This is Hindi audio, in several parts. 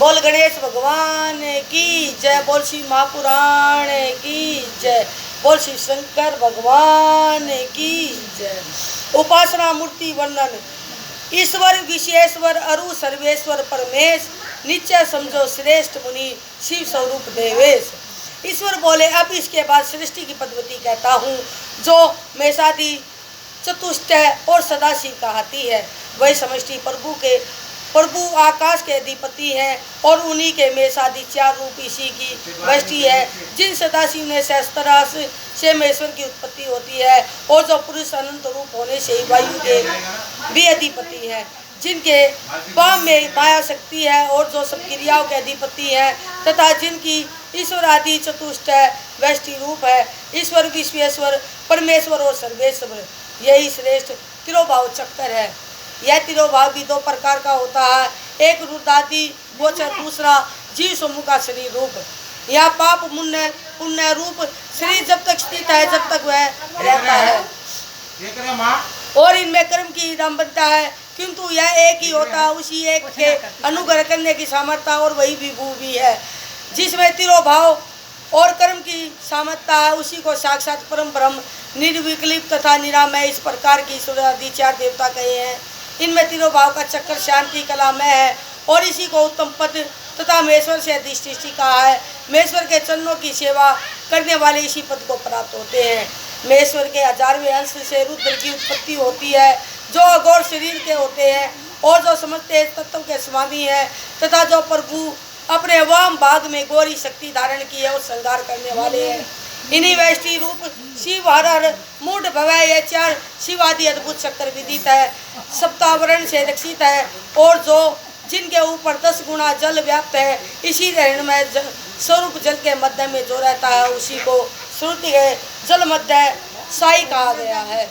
बोल गणेश भगवान की जय, बोल श्री महापुराण की जय, बोल श्री शंकर भगवान की जय। उपासना मूर्ति वर्णन। ईश्वर विशेश्वर अरु सर्वेश्वर परमेश, निश्चय समझो श्रेष्ठ मुनि शिव स्वरूप देवेश। ईश्वर बोले, अब इसके बाद सृष्टि की पद्धति कहता हूँ, जो मेषादि चतुष्ट और सदाशिव कहती है। वही समष्टि प्रभु आकाश के अधिपति हैं और उन्हीं के मेषादि चार रूप इसी की वृष्टि है। जिन सदाशिव ने सहस्त्रार से महेश्वर की उत्पत्ति होती है और जो पुरुष अनंत रूप होने से ही वायु के भी अधिपति है, जिनके वाम में माया शक्ति है और जो सब क्रियाओं के अधिपति है, तथा जिनकी ईश्वर आदि चतुष्ट वृष्टि रूप है। ईश्वर विश्वेश्वर परमेश्वर और सर्वेश्वर, यही श्रेष्ठ तिरोभाव चक्कर है। यह तिरोभाव भी दो प्रकार का होता है, एक रुद्रादि गोचर, दूसरा जीव समूह का शरीर रूप। यह पाप पुण्य रूप शरीर जब तक स्थित है, जब तक वह रहता है और इनमें कर्म की नाम बनता है, किंतु यह एक ही होता है। उसी एक के अनुग्रह करने की सामर्थ्य और वही विभू भी है। जिसमें तिरोभाव और कर्म की सामर्थ्य है, उसी को साक्षात परम ब्रह्म निर्विकल्प तथा निरामय इस प्रकार की ईश्वर आदि चार देवता कहे हैं। इनमें तिरोभाव का चक्कर शांति कला में है और इसी को उत्तम पद तथा महेश्वर से अधिष्ठित कहा है। महेश्वर के चरणों की सेवा करने वाले इसी पद को प्राप्त होते हैं। महेश्वर के 1000वें अंश से रुद्र की उत्पत्ति होती है, जो अघोर शरीर के होते हैं और जो समझते तत्व के स्वामी हैं, तथा जो प्रभु अपने वाम भाग में गौरी शक्ति धारण की है और श्रृंगार करने वाले हैं। इन्हीं वैष्टि रूप शिव हर हर मूढ़ भवय, ये चार शिवादि अद्भुत चक्कर विदित है, सप्तावरण से रक्षित है और जो जिनके ऊपर 10 गुना जल व्याप्त है। इसी हिरण्मय स्वरूप जल के मध्य में जो रहता है, उसी को श्रुति है जल मध्य साई कहा गया है।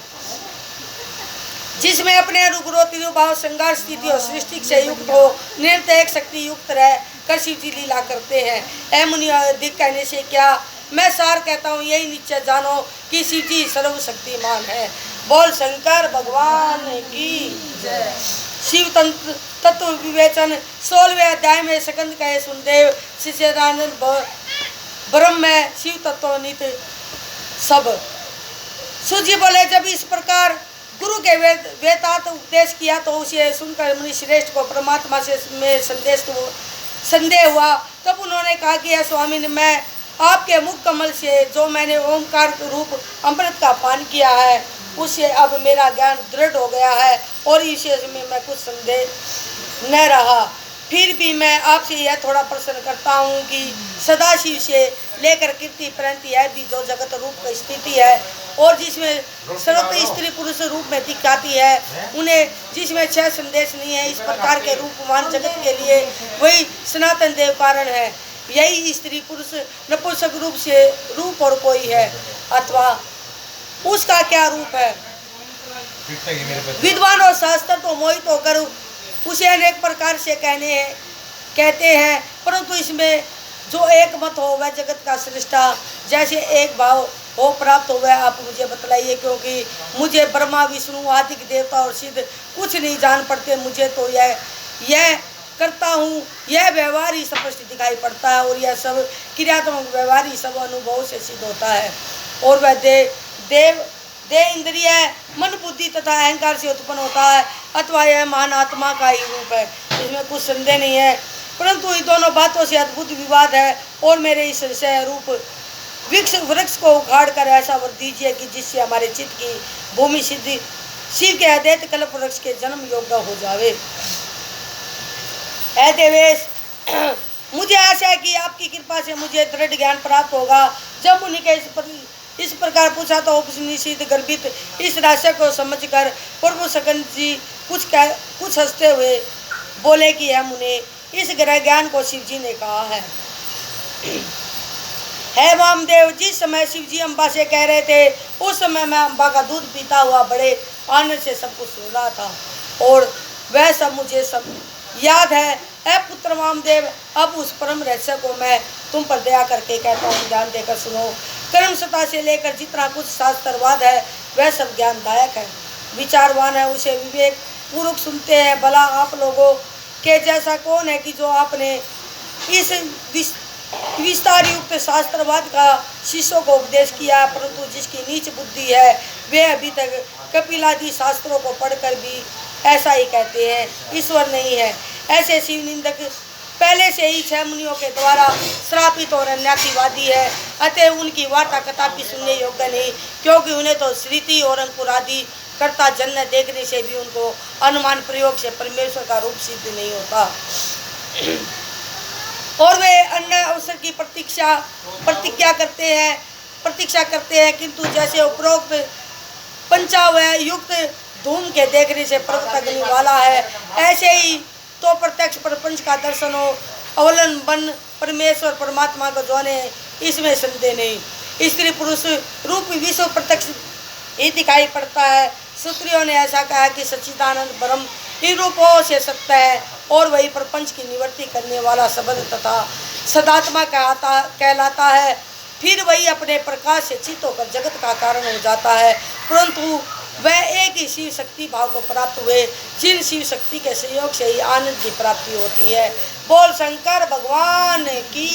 जिसमें अपने रुग्रो तिरुभाव श्रृंगार स्थिति और सृष्टि से युक्त हो, निरंतर एक शक्ति युक्त रह कर शिव जी लीला करते हैं। ऐ मुनि, अधिक कहने से क्या, मैं सार कहता हूँ, यही निश्चय जानो कि शिव जी सर्वशक्तिमान है। बोल शंकर भगवान की जय। शिव तत्व विवेचन 16वें अध्याय में सकंद कहे सुनदेव शिष्यानंद ब्रह्म में शिव तत्व नित सब। सूजी बोले, जब इस प्रकार गुरु के वेदांत उपदेश किया तो उसे सुनकर मुनि श्रेष्ठ को परमात्मा से में संदेह हुआ। तब उन्होंने कहा कि यह स्वामी, मैं आपके मुख कमल से जो मैंने ओमकार रूप अमृत का पान किया है, उससे अब मेरा ज्ञान दृढ़ हो गया है और इस में मैं कुछ संदेह न रहा। फिर भी मैं आपसे यह थोड़ा प्रश्न करता हूँ कि सदाशिव से लेकर कीर्ति पर्यंत यह भी जो जगत रूप की स्थिति है और जिसमें सर्वत्र स्त्री पुरुष रूप में दिखाती है, उन्हें जिसमें 6 संदेश नहीं है, इस प्रकार के रूपमान जगत के लिए वही सनातन देव कारण है। यही स्त्री पुरुष नपुंसक रूप से रूप और कोई है अथवा उसका क्या रूप है। विद्वान और शास्त्र तो मोहित होकर उसे अनेक प्रकार से कहते हैं, परंतु इसमें जो एक मत हो वह जगत का सृष्टा जैसे एक भाव हो प्राप्त हो वह आप मुझे बतलाइए, क्योंकि मुझे ब्रह्मा विष्णु आदि देवता और सिद्ध कुछ नहीं जान पड़ते। मुझे तो यह करता हूँ, यह व्यवहार ही स्पष्ट दिखाई पड़ता है और यह सब क्रियात्मक व्यवहार ही सब अनुभव से सिद्ध होता है। और वह देव इंद्रिय मन बुद्धि तथा अहंकार से उत्पन्न होता है अथवा यह महान आत्मा का ही रूप है, इसमें कुछ संदेह नहीं है। परंतु इन दोनों बातों से अद्भुत विवाद है और मेरे इस रूप वृक्ष को उखाड़ कर ऐसा वर दीजिए कि जिससे हमारे चित्त की भूमि सिद्धि शिव के अद्वैत कल्प वृक्ष के जन्म योग्य हो जावे। ऐ देवेश, मुझे आशा है कि आपकी कृपा से मुझे दृढ़ ज्ञान प्राप्त होगा। जब उन्हीं इस प्रकार पूछा तो उपनिषद गर्भित इस रहस्य को समझकर प्रभु सकंद जी कुछ हंसते हुए बोले कि यह मुने, इस ग्रह ज्ञान को शिव जी ने कहा है वामदेव। जिस समय शिव जी अम्बा से कह रहे थे, उस समय मैं अम्बा का दूध पीता हुआ बड़े आनंद से सब कुछ सुन रहा था और वह सब मुझे सब याद है। ऐ पुत्र वामदेव, अब उस परम रहस्य को मैं तुम पर दया करके कहता हूँ, ध्यान देकर सुनो। कर्म सत्ता से लेकर जितना कुछ शास्त्रवाद है वह सब ज्ञानदायक है, विचारवान है, उसे विवेक पूर्वक सुनते हैं। भला आप लोगों के जैसा कौन है कि जो आपने इस विस्तार युक्त शास्त्रवाद का शिष्यों को उपदेश किया, परंतु जिसकी नीच बुद्धि है वे अभी तक कपिलादि शास्त्रों को पढ़कर भी ऐसा ही कहते हैं, ईश्वर नहीं है। ऐसे शिव निंदक पहले से ही 6 मुनियों के द्वारा श्रापित और अन्यातिवादी है, अतः उनकी वार्ता कथा भी सुनने योग्य नहीं, क्योंकि उन्हें तो स्मृति और अंकुर आदि करता जन्म देखने से भी उनको अनुमान प्रयोग से परमेश्वर का रूप सिद्ध नहीं होता, और वे अन्य अवसर की प्रतीक्षा करते हैं, किंतु जैसे उपरोक्त पंचावय युक्त धूम के देखने से पर्वत अग्नि वाला है, ऐसे ही तो प्रत्यक्ष प्रपंच का दर्शन हो अवलंबन परमेश्वर परमात्मा को जाने, इसमें संदेह नहीं। स्त्री पुरुष रूप विश्व प्रत्यक्ष ही दिखाई पड़ता है। सूत्रियों ने ऐसा कहा कि सच्चिदानंद ब्रह्म इन रूपों से सत्य है, और वही प्रपंच की निवृत्ति करने वाला शब्द तथा सदात्मा कहलाता है। फिर वही अपने प्रकाश से चित्त होकर जगत का कारण हो जाता है, परंतु वह एक ही शिव शक्ति भाव को प्राप्त हुए, जिन शिव शक्ति के सहयोग से ही आनंद की प्राप्ति होती है। बोल शंकर भगवान की।